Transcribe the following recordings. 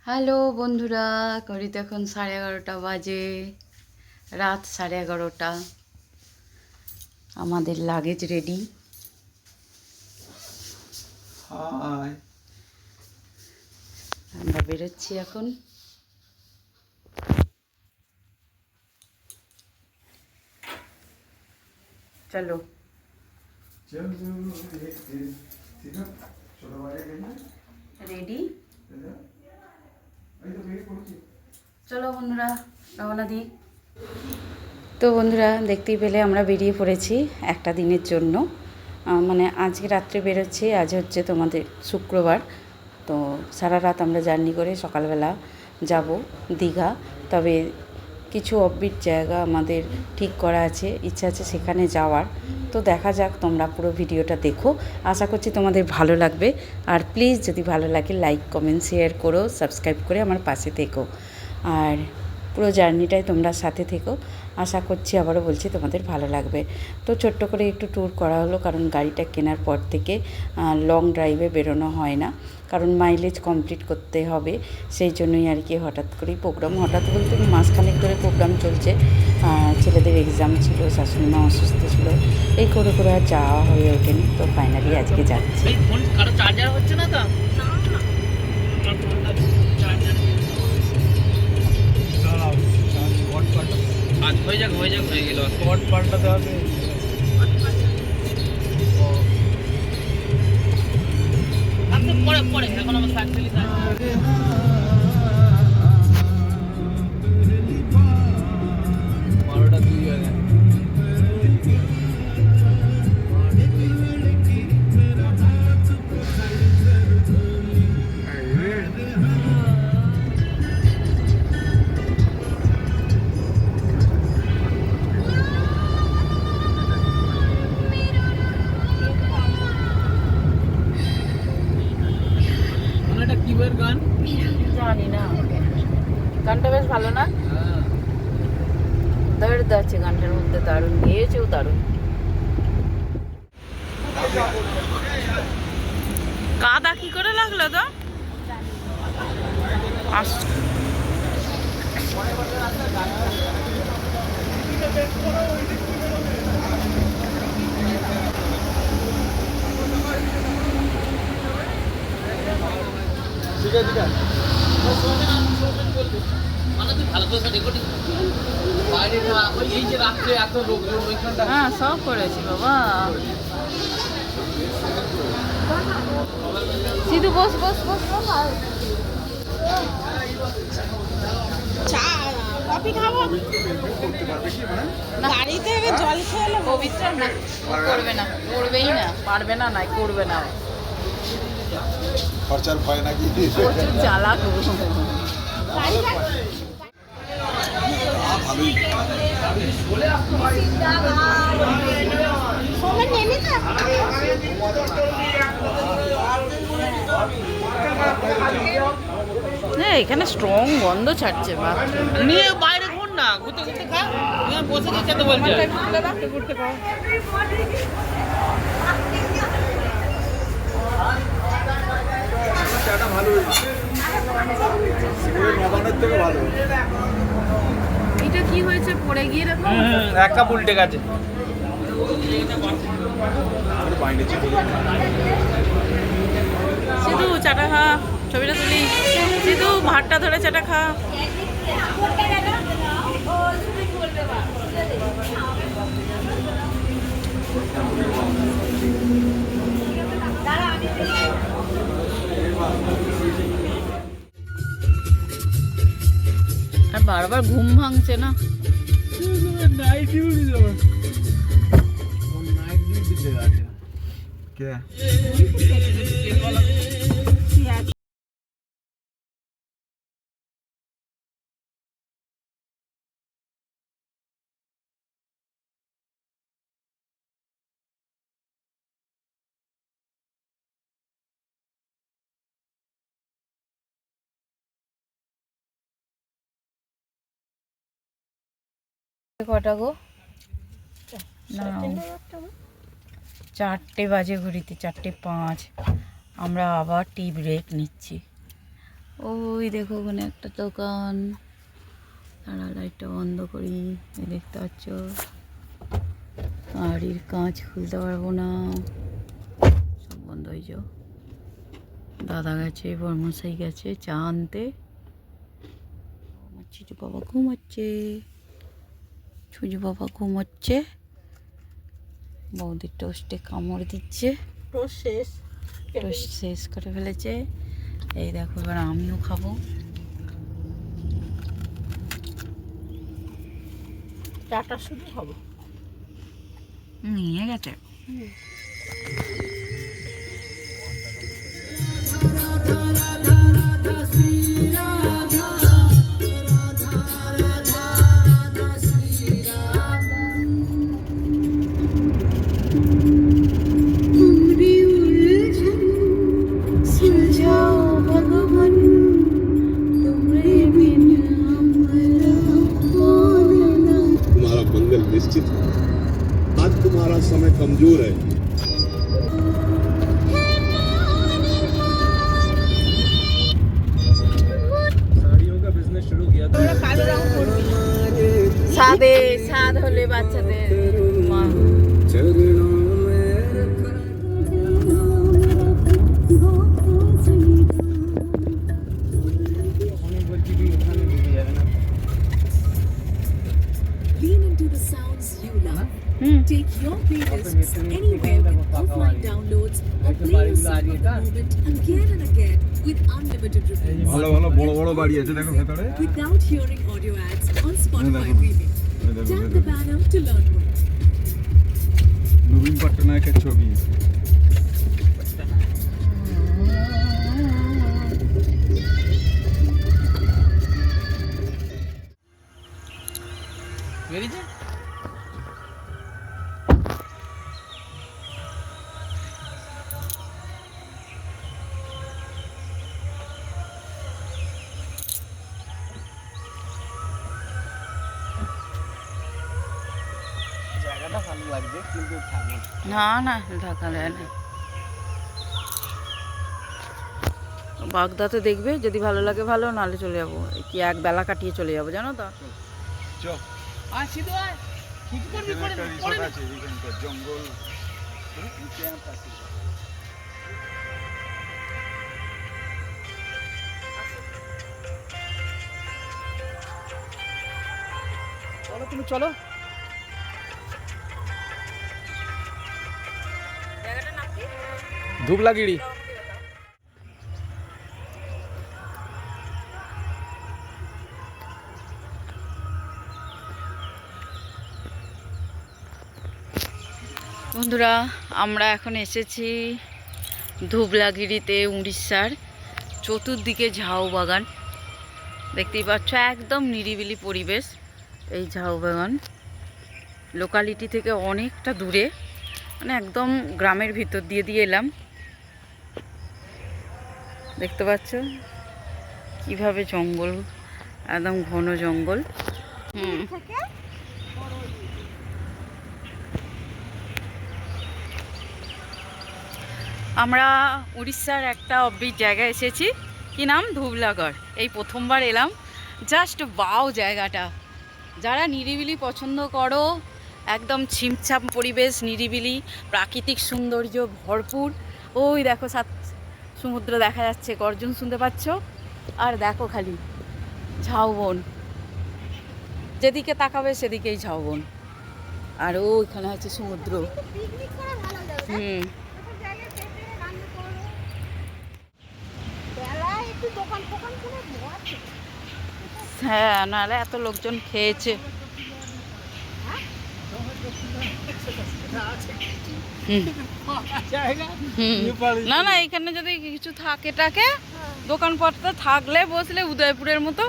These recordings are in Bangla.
হ্যালো বন্ধুরা, ঘড়িতে এখন 11:30 বাজে, রাত 11:30। আমাদের লাগেজ রেডি। হাই, আমরা বেরোচ্ছি এখন। চলো। রেডি, চলো বন্ধুরা, রওনা দিই। তো বন্ধুরা, দেখতেই পেলে আমরা বেরিয়ে পড়েছি একটা দিনের জন্য। মানে আজকে রাত্রে বেরোচ্ছি। আজ হচ্ছে তোমাদের শুক্রবার। তো সারা রাত আমরা জার্নি করে সকালবেলা যাব দীঘা। তবে কিছু অফবিট জায়গা আমাদের ঠিক করা আছে, ইচ্ছা আছে সেখানে যাওয়ার। তো দেখা যাক, তোমরা পুরো ভিডিওটা দেখো। আশা করছি তোমাদের ভালো লাগবে। আর প্লিজ যদি ভালো লাগে লাইক কমেন্ট শেয়ার করো, সাবস্ক্রাইব করে আমার পাশে থেকো। আর পুরো জার্নিটাই তোমরা সাথে থেকো। আশা করছি, আবারও বলছি, তোমাদের ভালো লাগবে। তো ছোট্ট করে একটু ট্যুর করা হলো, কারণ গাড়িটা কেনার পর থেকে লং ড্রাইভে বেরোনো হয় না, কারণ মাইলেজ কমপ্লিট করতে হবে। সেই জন্যই আর কি হঠাৎ করেই প্রোগ্রাম, হঠাৎ বলতে মাসখানেক ধরে প্রোগ্রাম চলছে। ছেলেদের এক্সাম ছিল, শাশুড়ি মা অসুস্থ ছিল, এই করে করে আর যাওয়া হয়ে ওঠেনি। তো ফাইনালি আজকে যাচ্ছি। কারো চার্জার হচ্ছে না তো? আজ হয়ে যাক হয়ে গেল, স্পট পাল্টাতে হবে। পরে পরে এখন আমার ফ্যাক্টরি বারোটা দুই হয়ে গেছে। এটা কি বের গান জানি না, গানটা বেশ ভালো না? দর্দ আছে গানটার মধ্যে, দারুণ গিয়েছেও, দারুণ। কাদা কি করে লাগলো তো? ঠিক আছে ঠিক আছে। ভালো করে রেকর্ডিং বাইরে ওই এই যে রাত্রে এত লোকজন ওইখানটা। হ্যাঁ, সব করেছি বাবা। সিধু বস বস বস বস। চা কফি খাবো গাড়ি থেকে জল খেয়ে এলে পবিত্র না, ও করবে না, করবেই না, পারবে না, নাই করবে না। খরচার ভয় নাকি? প্রচুর জ্বালা গো। ভালোই। সোমে নেমে তো হ্যাঁ, এখানে স্ট্রং গন্ধ ছাড়ছে। বা নিয়ে বাইরে ঘুর না, ঘুরতে ঘুরতে খা। নিয়ে বসে গিয়ে খেতে বলছে। ঘুরতে খাও। চাটা ভালো হয়েছে, নবানের থেকে ভালো। এটা কি হয়েছে, পড়ে গিয়ে দেখো। এক কাপ উল্টে গেছে। সিধু চাটা খা, ছবিটা তুলি। সিধু ভাতটা ধরে চাটা খা। আর বারবার ঘুম ভাঙছে না। নাইট ডিউটি যাবে। নাইট ডিউটি আছে। কে? কটা গো? না, 4টে বাজে ঘড়িতে, 4:05। আমরা আবার টি ব্রেক নিচ্ছি। ওই দেখো ওখানে একটা দোকান, তারা লাইটটা বন্ধ করি, এই দেখতে পাচ্ছ। গাড়ির কাঁচ খুলতে পারবো না, সব বন্ধ হয়ে যাও। দাদা গেছে, বর্মশাই গেছে চা আনতে। আমার চিজু বাবা ঘুমাচ্ছে, ছুজু বাবা ঘুমাচ্ছে, বৌদির টোস্টে কামড় দিচ্ছে, টোস্ট শেষ। টোস্ট শেষ করে ফেলেছে। এই দেখো এবার আমিও খাবো। চাটা শুধু খাবো। নিয়ে গেছে। तुम्हारा मंगल निश्चित है। आज तुम्हारा समय कमजोर है। साड़ियों का बिजनेस शुरू किया था। আমরা কালো রং করবি। সাদে সাদ হলে বাচ্চাদের মা। Lean into the sounds you love. Hmm, Take your playlists anywhere with offline downloads or play a song on the moment again and again with unlimited repeats. ভালো ভালো বড় বড় বাড়ি আছে দেখো ভেতরে। Without hearing audio ads on Spotify Premium. এই দেখো, Tap the banner to learn more. নবীন পট্টনায়কের ছবি। বেরিয়েছে? জায়গাটা ভালো লাগছে কিন্তু থাকবে না না ঢাকা দেয় না। বাগদাতে দেখবে, যদি ভালো লাগে ভালো, নাহলে চলে যাবো। এই কি এক বেলা কাটিয়ে চলে যাবো জানো তো। চ আর সিধু আয় কিছু করবি এখানে একটা পরে রিসর্ট আছে, এখানকার জঙ্গল ক্যাম্প আছে। চলো তুমি চলো। ধূপলাগিরি। বন্ধুরা আমরা এখন এসেছি ধুবলাগিরিতে, উড়িষ্যার। চতুর্দিকে ঝাউ বাগান দেখতেই পাচ্ছ, একদম নিরিবিলি পরিবেশ। এই ঝাউ বাগান লোকালিটি থেকে অনেকটা দূরে, মানে একদম গ্রামের ভিতর দিয়ে এলাম। দেখতে পাচ্ছ কিভাবে জঙ্গল, একদম ঘন জঙ্গল। হুম, আমরা উড়িষ্যার একটা অব্বিট জায়গায় এসেছি, কি নাম, ধুবলাগড়। এই প্রথমবার এলাম, জাস্ট বাও জায়গাটা। যারা নিরিবিলি পছন্দ করো, একদম ছিমছাম পরিবেশ, নিরিবিলি, প্রাকৃতিক সৌন্দর্য ভরপুর। ওই দেখো সমুদ্র দেখা যাচ্ছে, গর্জন শুনতে পাচ্ছ। আর দেখো খালি ঝাউবন, যেদিকে তাকাবে সেদিকেই ঝাউবন। আর ওইখানে আছে সমুদ্র। পিকনিক করা ভালো লাগে। হুম, বেলায় একটু দোকান ফোকান করে বসে। হ্যাঁ, নাহলে এত লোকজন খেয়েছে। হুম, হুম। না না, এখানে যদি কিছু থাকে টাকে, দোকানপত্র থাকলে বসলে উদয়পুরের মতো।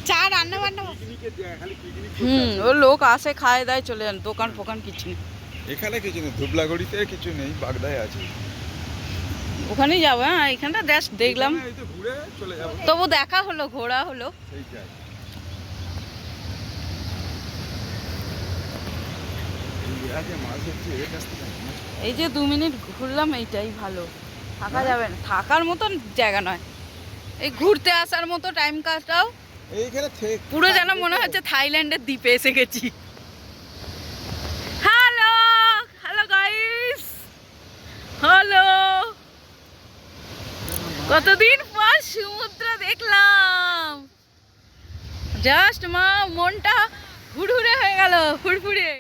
চা রান্না বান্না হুম, ও লোক আসে, খায় দায় চলে যান, দোকান ফোকান কিছু নেই। এখানে কিছু নেই, ধুবলাগড়িতে কিছু নেই, বাগদায় আছে। ওখানেই যাবো। হ্যাঁ, এখানটা দেখলাম, এখানে এই তো ঘুরে চলে যাবো। তবু দেখা হলো, ঘোরা হলো। সেইটাই। এই আগে মাছ হচ্ছে এর কাছ থেকে। এই যে 2 মিনিট ঘুরলাম এইটাই ভালো, থাকা যাবে না, থাকার মতন জায়গা নয়, এই ঘুরতে আসার মতো টাইম কাটাও। এইখানে পুরো যেন মনে হচ্ছে থাইল্যান্ডের দ্বীপে এসে গেছি। হ্যালো হ্যালো গাইস, হ্যালো, কতদিন পর সমুদ্র দেখলাম, জাস্ট মা মনটা হুড়হুড়ে হয়ে গেল, ফুরফুরে।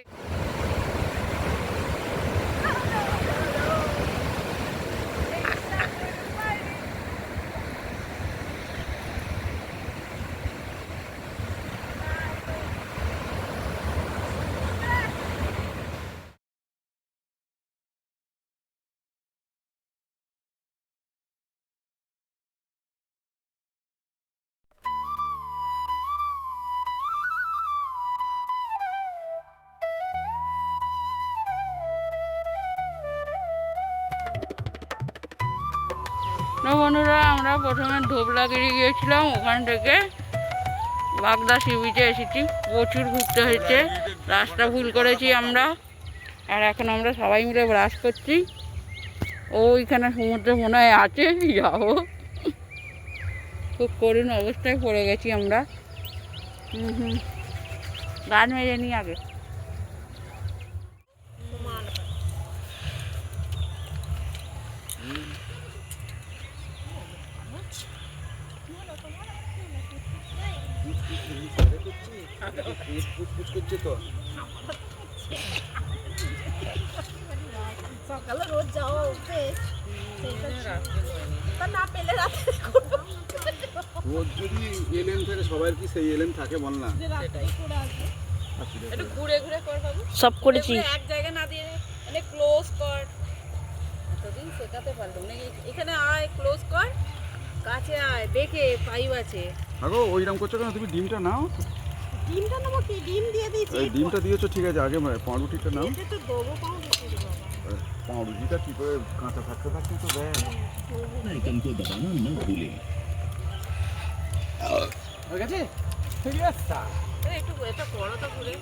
তো বন্ধুরা, আমরা প্রথমে ধোবলাগিরি গিয়েছিলাম, ওখান থেকে বাগদা সি বিচে এসেছি। প্রচুর ঘুরতে হয়েছে, রাস্তা ভুল করেছি আমরা। আর এখন আমরা সবাই মিলে ব্রাশ করছি। ওইখানে সমুদ্র মনে হয় আছে, যাবো। খুব করুণ অবস্থায় পড়ে গেছি আমরা। গান মেরে নি আগে। সকালে রোজ যাওয়া অভ্যেস, তা না পেলে রাতে করবো। রোজ যদি এলএম থাকে, সবার কি সেই এলএম থাকে বল না? একটু ঘুরে ঘুরে কর বাবু, সব করেছি এক জায়গায় না দিয়ে, মানে ক্লোজ কর। এতদিন শেখাতে পারলাম না, এখানে আয়, ক্লোজ কর, কাছে আয়, দেখে পাইপ আছে। আগো ওইরকম করছো কেন? তুমি ডিমটা নাও। ডিমটা নেবো কি? ডিম দিয়ে দিয়েছি। এই ডিমটা দিয়েছো ঠিক আছে, আগে পাউরুটিটা নাও। এতে তো দেবো পাউরুটি রে বাবা। পাউরুটিটা কি করে কাঁচা থাকতে থাকতে তো দেয়। आइकन को दबाना न भूलें। হয়ে গেছে? একটু এটা করো তো ঘুরে।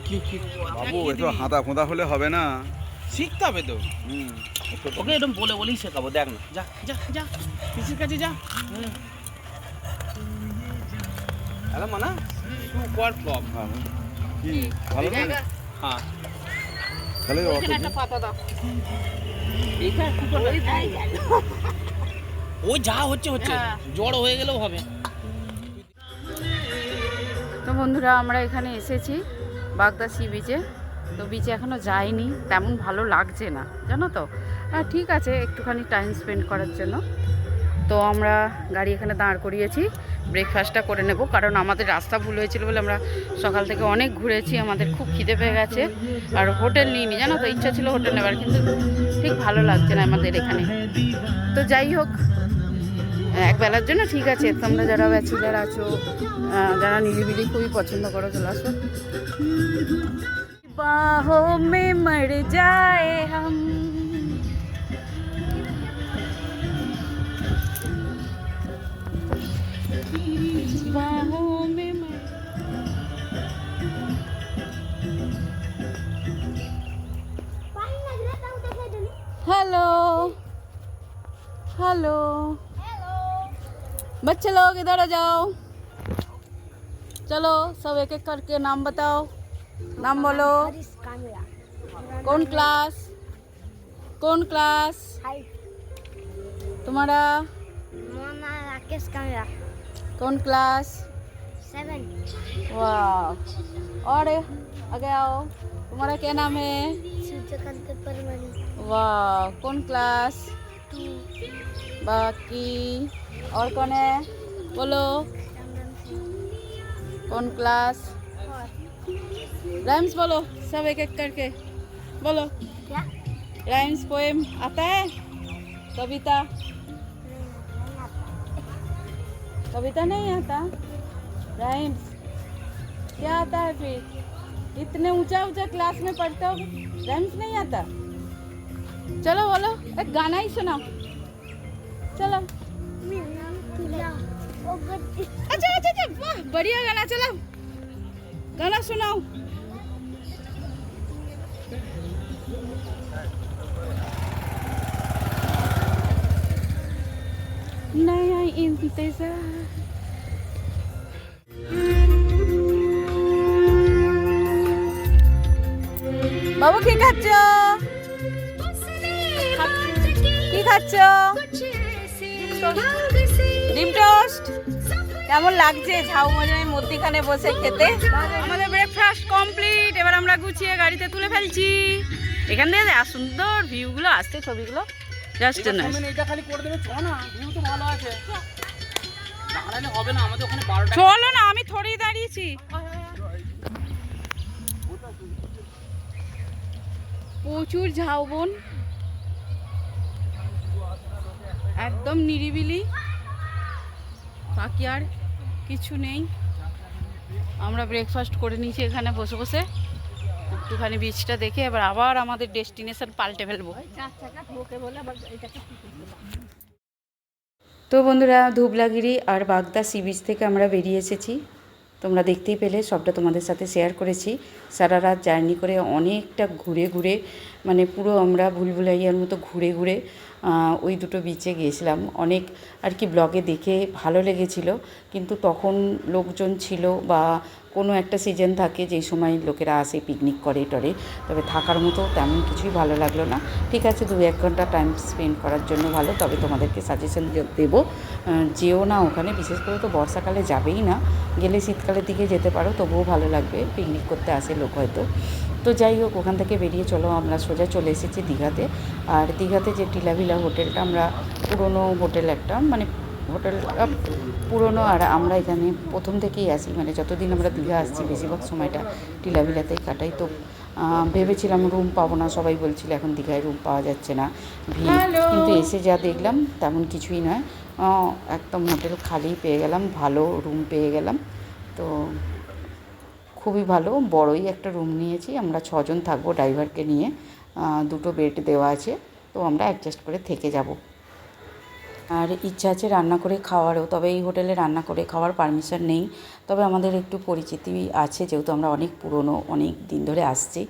বাবু এতো হাঁদা ফোঁদা হলে হবে না। শিখতে হবে তো। ওকে এরকম বলে বলেই শেখাবো, দেখ না, যা যা যা পিসির কাছে যা। হ্যালো মানা, সুপার ফ্লপ। কি ভালো না? হ্যাঁ, তাহলে অত একটা পাতা দাও। ওই যা হচ্ছে হচ্ছে, জড়ো হয়ে গেলেও হবে। তো বন্ধুরা, আমরা এখানে এসেছি বাগদা সি বিচে। তো বিচে এখনও যাইনি, তেমন ভালো লাগছে না, জানো তো। ঠিক আছে, একটুখানি টাইম স্পেন্ড করার জন্য। তো আমরা গাড়ি এখানে দাঁড় করিয়েছি, ব্রেকফাস্টটা করে নেব, কারণ আমাদের রাস্তা ভুল হয়েছিল বলে আমরা সকাল থেকে অনেক ঘুরেছি, আমাদের খুব খিদে পেয়ে গেছে। আর হোটেল নিইনি, জানো তো, ইচ্ছা ছিল হোটেল নেবার, কিন্তু ঠিক ভালো লাগছে না আমাদের এখানে। তো যাই হোক, একবেলার জন্য ঠিক আছে। তোমরা যারা ব্যাচেলার আছো, যারা নিরিবিলি খুবই পছন্দ করো, চলে আসো। বাহোं में मर जाए हम, बाहों में मर। পানি লাগলে তাও দেখাই দেন। Hello hello, hello. बच्चे लोग इधर आ जाओ, चलो सब एक एक करके नाम बताओ। नाम बोलो। हरीश कामरा। कौन क्लास, कौन क्लास हाय। तुम्हारा? मोना राकेश कामरा। कौन क्लास? 7। वाह। और आगे आओ, तुम्हारा क्या नाम है? सूर्यकांत परमानी। वाह। कौन क्लास? 2। बाकी और कौन है, बोलो। कौन क्लास? 4। राइम्स बोलो, सब एक एक करके बोलो। क्या? राइम्स पोएम आता है? कविता? कविता नहीं आता? राइम्स क्या आता है फिर? इतने ऊंचा ऊंचा क्लास में पढ़ते हो, राइम्स नहीं आता? चलो बोलो, एक गाना ही सुनाओ, चलो। मेरा नाम तुला। अच्छा अच्छा अच्छा, वाह, बढ़िया गाना, चलो गाना सुनाओ। इंतजार। বাবু কি খাচ্ছ? কি খাচ্ছ? ডিম টোস্ট। কেমন লাগছে ঝাউবনের মধ্যিখানে বসে খেতে? আমাদের ব্রেকফাস্ট কমপ্লিট। এবার আমরা গুছিয়ে গাড়িতে তুলে ফেলছি। এখান থেকে আর সুন্দর ভিউগুলো আসছে, ছবিগুলো জাস্ট না। এটা খালি করে দেবে, চ না, ভিউ তো ভালো আছে। দাঁড়ালে হবে না, আমাদের ওখানে 12টা। চলো না, আমি থোড়েই দাঁড়িয়েছি। প্রচুর ঝাউবন, একদম নিরিবিলি, বাকি আর কিছু নেই। আমরা ব্রেকফাস্ট করে নিয়েছি এখানে বসে বসে, একটুখানি বিচটা দেখে এবার আবার আমাদের ডেস্টিনেশন পাল্টে ফেলবো। তো বন্ধুরা, ধুবলাগিরি আর বাগদা সি বিচ থেকে আমরা বেরিয়ে এসেছি। তোমরা দেখতেই পেলে, সবটা তোমাদের সাথে শেয়ার করেছি। সারা রাত জার্নি করে অনেকটা ঘুরে ঘুরে, মানে পুরো আমরা ভুলভুলাইয়ার মতো ঘুরে ঘুরে ওই দুটো বিচে গিয়েছিলাম। অনেক আর কি ব্লগে দেখে ভালো লেগেছিল, কিন্তু তখন লোকজন ছিল বা কোনো একটা সিজন থাকে যেই সময় লোকেরা আসে পিকনিক করে টরে, তবে থাকার মতো তেমন কিছুই ভালো লাগলো না। ঠিক আছে, 2-1 ঘন্টা টাইম স্পেন্ড করার জন্য ভালো, তবে তোমাদেরকে সাজেশন দেবো, যেও না ওখানে। বিশেষ করে তো বর্ষাকালে যাবেই না, গেলে শীতকালের দিকে যেতে পারো, তবুও ভালো লাগবে, পিকনিক করতে আসে লোক হয়তো। তো যাই হোক, ওখান থেকে বেরিয়ে চলো আমরা সোজা চলে এসেছি দীঘাতে। আর দীঘাতে যে টিলাভিলা হোটেলটা, আমরা পুরনো হোটেল একটা, মানে হোটেলটা পুরনো, আর আমরা এখানে প্রথম থেকেই আসি, মানে যতদিন আমরা দীঘা আসছি বেশিরভাগ সময়টা টিলাভিলাতেই কাটাই। তো ভেবেছিলাম রুম পাবো না, সবাই বলছিল এখন দীঘায় রুম পাওয়া যাচ্ছে না, ভিড়, কিন্তু এসে যা দেখলাম তেমন কিছুই নয়, একদম হোটেল খালি পেয়ে গেলাম, ভালো রুম পেয়ে গেলাম। তো খুবই ভালো, বড়ই একটা রুম নিয়েছি আমরা, 6 জন থাকবো ড্রাইভারকে নিয়ে, 2টো বেড দেওয়া আছে, তো আমরা অ্যাডজাস্ট করে থেকে যাব। আর ইচ্ছা আছে রান্না করে খাওয়ারও, তবে এই হোটেলে রান্না করে খাওয়ার পারমিশন নেই, তবে আমাদের একটু পরিচিতি আছে, যেহেতু আমরা অনেক পুরনো, অনেক দিন ধরে আসছি,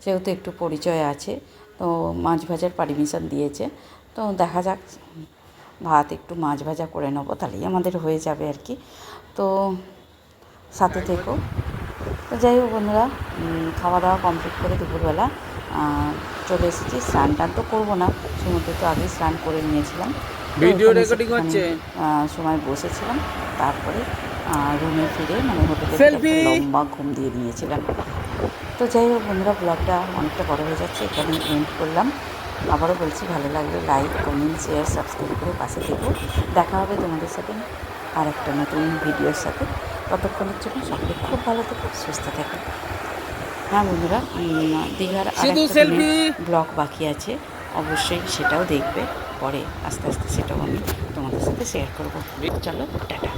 সেহেতু একটু পরিচয় আছে, তো মাছ ভাজার পারমিশন দিয়েছে। তো দেখা যাক, ভাত একটু মাছ ভাজা করে নেবো, তাহলেই আমাদের হয়ে যাবে আর কি। তো সাথে থেকো। তো যাই হোক বন্ধুরা, খাওয়া দাওয়া কমপ্লিট করে দুপুরবেলা চলে এসেছি। স্নান টান তো করবো না, সমুদ্রে তো আগেই স্নান করে নিয়েছিলাম। ভিডিও রেকর্ডিং হচ্ছে, সময় বসেছিলাম, তারপরে রুমে ফিরে, মানে হোটেলে লম্বা ঘুম দিয়ে নিয়েছিলাম। তো যাই হোক বন্ধুরা, ব্লগটা অনেকটা বড় হয়ে যাচ্ছে, এখানে এন্ড করলাম। আবারও বলছি, ভালো লাগলে লাইক, কমেন্ট, শেয়ার, সাবস্ক্রাইব করে পাশে থেকো। দেখা হবে তোমাদের সাথে আর একটা নতুন ভিডিওর সাথে। ততক্ষণের জন্য সকলে খুব ভালো থেকো, সুস্থ থেকো। হ্যাঁ বন্ধুরা, দীঘার আরেকটা ব্লগ বাকি আছে, অবশ্যই সেটাও দেখবে, পরে আস্তে আস্তে সেটাও আমি তোমাদের সাথে শেয়ার করবো। চলো, টাটা।